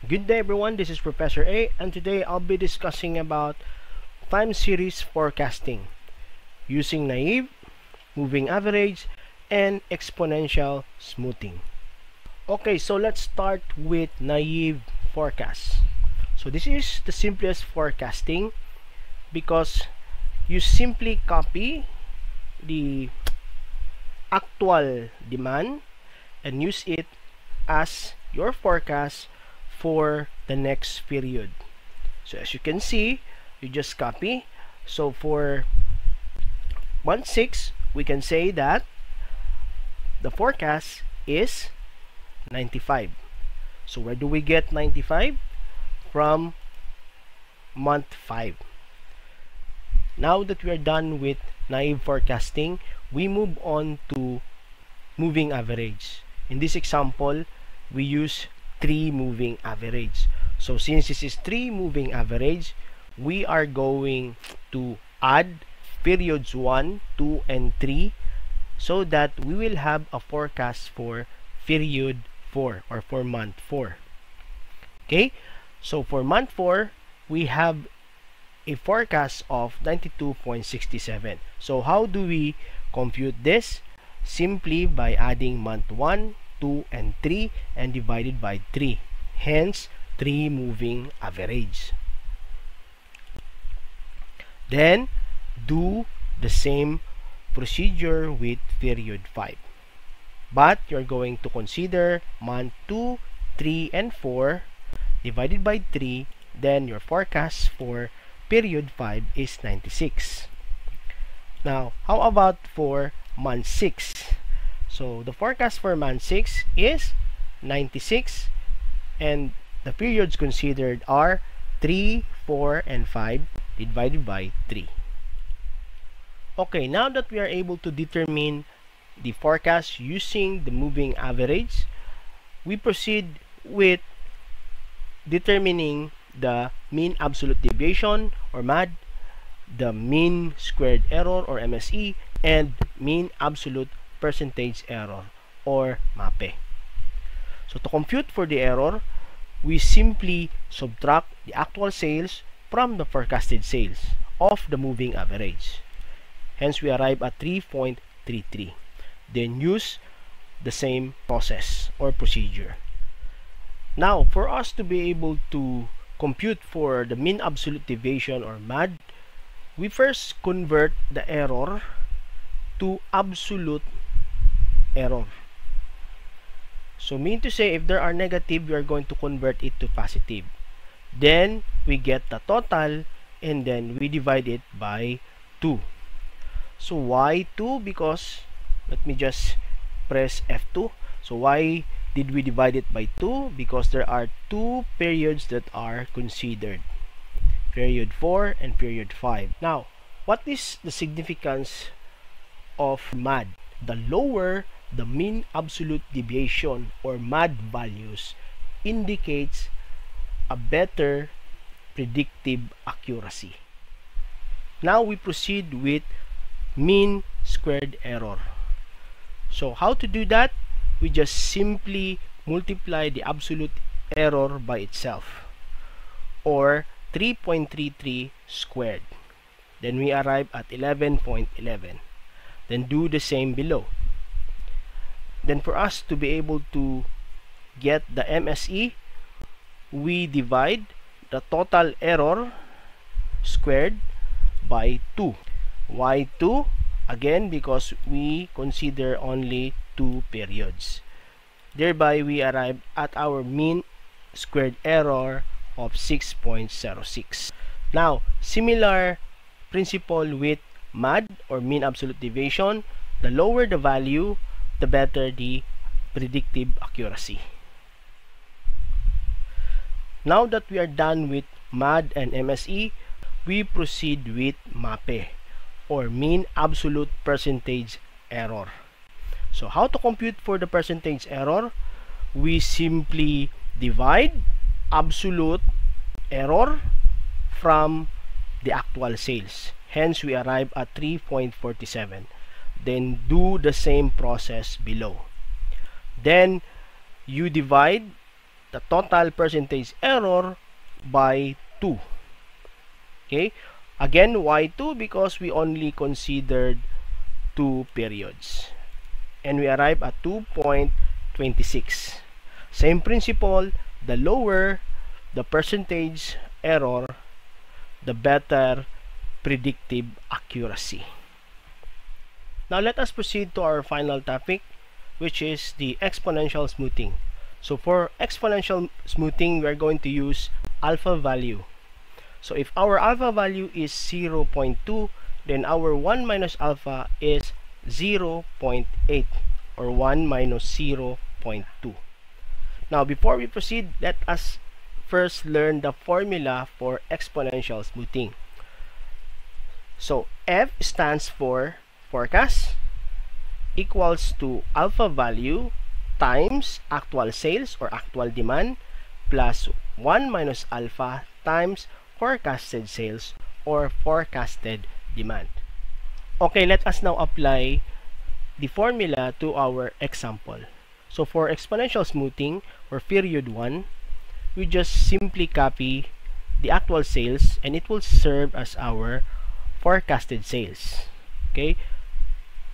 Good day everyone, this is Professor A, and today I'll be discussing about time series forecasting using naive, moving average, and exponential smoothing. Okay, so let's start with naive forecast. So this is the simplest forecasting because you simply copy the actual demand and use it as your forecast for the next period. So as you can see, you just copy. So for month 6, we can say that the forecast is 95. So where do we get 95? From month 5. Now that we are done with naive forecasting, we move on to moving average. In this example, we use 3 moving average. So since this is 3 moving average, we are going to add periods 1, 2, and 3 so that we will have a forecast for period 4 or for month 4. Okay, so for month 4, we have a forecast of 92.67. So how do we compute this? Simply by adding month 1, 2, and 3 and divided by 3. Hence, 3 moving average. Then, do the same procedure with period 5. But you're going to consider month 2, 3, and 4 divided by 3. Then, your forecast for period 5 is 96. Now, how about for month 6? So, the forecast for month 6 is 96 and the periods considered are 3, 4, and 5 divided by 3. Okay, now that we are able to determine the forecast using the moving average, we proceed with determining the mean absolute deviation or MAD, the mean squared error or MSE, and mean absolute percentage error or MAPE. So to compute for the error, we simply subtract the actual sales from the forecasted sales of the moving average. Hence, we arrive at 3.33. Then use the same process or procedure. Now, for us to be able to compute for the mean absolute deviation or MAD, we first convert the error to absolute error. So mean to say, if there are negative, we are going to convert it to positive. Then we get the total and then we divide it by 2. So why 2? Because let me just press F2. So why did we divide it by 2? Because there are 2 periods that are considered. Period 4 and period 5. Now, what is the significance of MAD? The lower the mean absolute deviation or MAD values indicates a better predictive accuracy. Now we proceed with mean squared error. So how to do that? We just simply multiply the absolute error by itself, or 3.33 squared. Then we arrive at 11.11. Then do the same below. Then for us to be able to get the MSE, we divide the total error squared by 2. Why 2? Again, because we consider only 2 periods. Thereby, we arrive at our mean squared error of 6.06. Now, similar principle with MAD or mean absolute deviation. The lower the value, the better the predictive accuracy. Now that we are done with MAD and MSE, we proceed with MAPE or mean absolute percentage error. So how to compute for the percentage error? We simply divide absolute error from the actual sales. Hence, we arrive at 3.47. Then do the same process below. Then you divide the total percentage error by 2. Okay? Again, why 2? Because we only considered 2 periods. And we arrive at 2.26. Same principle, the lower the percentage error, the better predictive accuracy. Now let us proceed to our final topic, which is the exponential smoothing. So for exponential smoothing, we are going to use alpha value. So if our alpha value is 0.2, then our 1 minus alpha is 0.8 or 1 minus 0.2. Now before we proceed, let us first learn the formula for exponential smoothing. So F stands for forecast equals to alpha value times actual sales or actual demand plus 1 minus alpha times forecasted sales or forecasted demand. Okay, let us now apply the formula to our example. So for exponential smoothing or period 1, we just simply copy the actual sales and it will serve as our forecasted sales. Okay,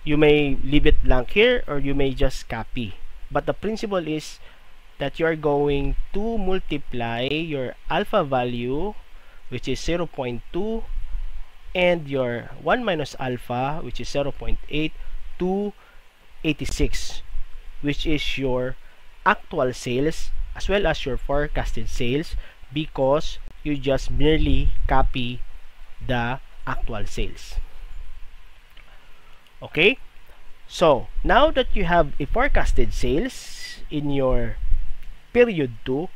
you may leave it blank here or you may just copy, but the principle is that you are going to multiply your alpha value, which is 0.2, and your 1 minus alpha, which is 0.8, to 86, which is your actual sales as well as your forecasted sales, because you just merely copy the actual sales. Okay, so now that you have a forecasted sales in your period 2,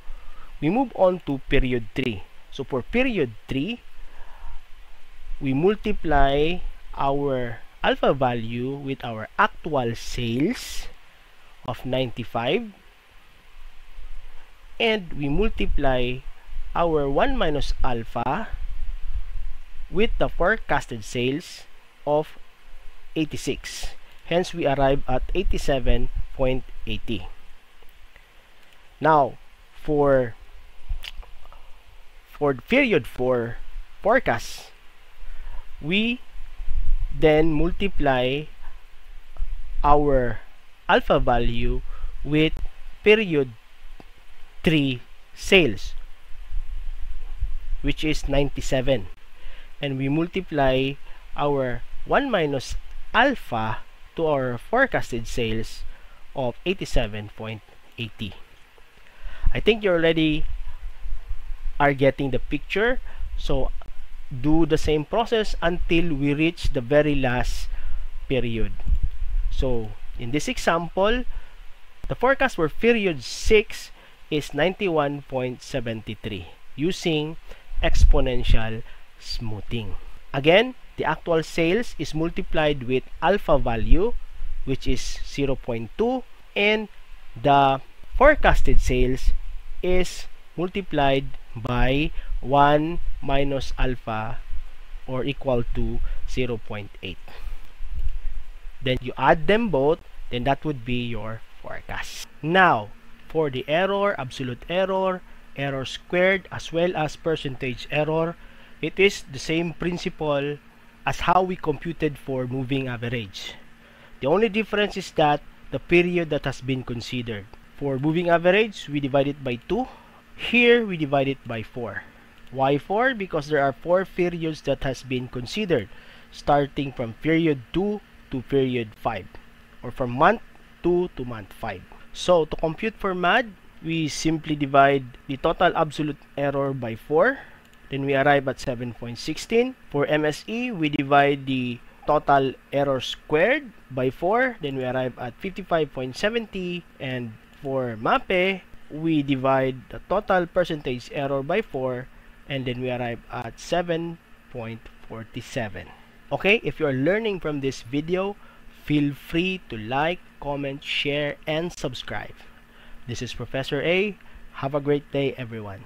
we move on to period 3. So for period 3, we multiply our alpha value with our actual sales of 95, and we multiply our 1 minus alpha with the forecasted sales of 86. Hence, we arrive at 87.80. Now, for period 4 forecast, we then multiply our alpha value with period 3 sales, which is 97, and we multiply our 1 minus alpha to our forecasted sales of 87.80. I think you already are getting the picture, so do the same process until we reach the very last period. So in this example, the forecast for period 6 is 91.73 using exponential smoothing. Again, the actual sales is multiplied with alpha value, which is 0.2, and the forecasted sales is multiplied by 1 minus alpha, or equal to 0.8. Then you add them both, then that would be your forecast. Now, for the error, absolute error, error squared, as well as percentage error, it is the same principle as how we computed for moving average. The only difference is that the period that has been considered. For moving average, we divide it by 2. Here, we divide it by 4. Why 4? Because there are 4 periods that has been considered, starting from period 2 to period 5, or from month 2 to month 5. So, to compute for MAD, we simply divide the total absolute error by 4. Then we arrive at 7.16. For MSE, we divide the total error squared by 4. Then we arrive at 55.70. And for MAPE, we divide the total percentage error by 4. And then we arrive at 7.47. Okay, if you are learning from this video, feel free to like, comment, share, and subscribe. This is Professor A. Have a great day, everyone.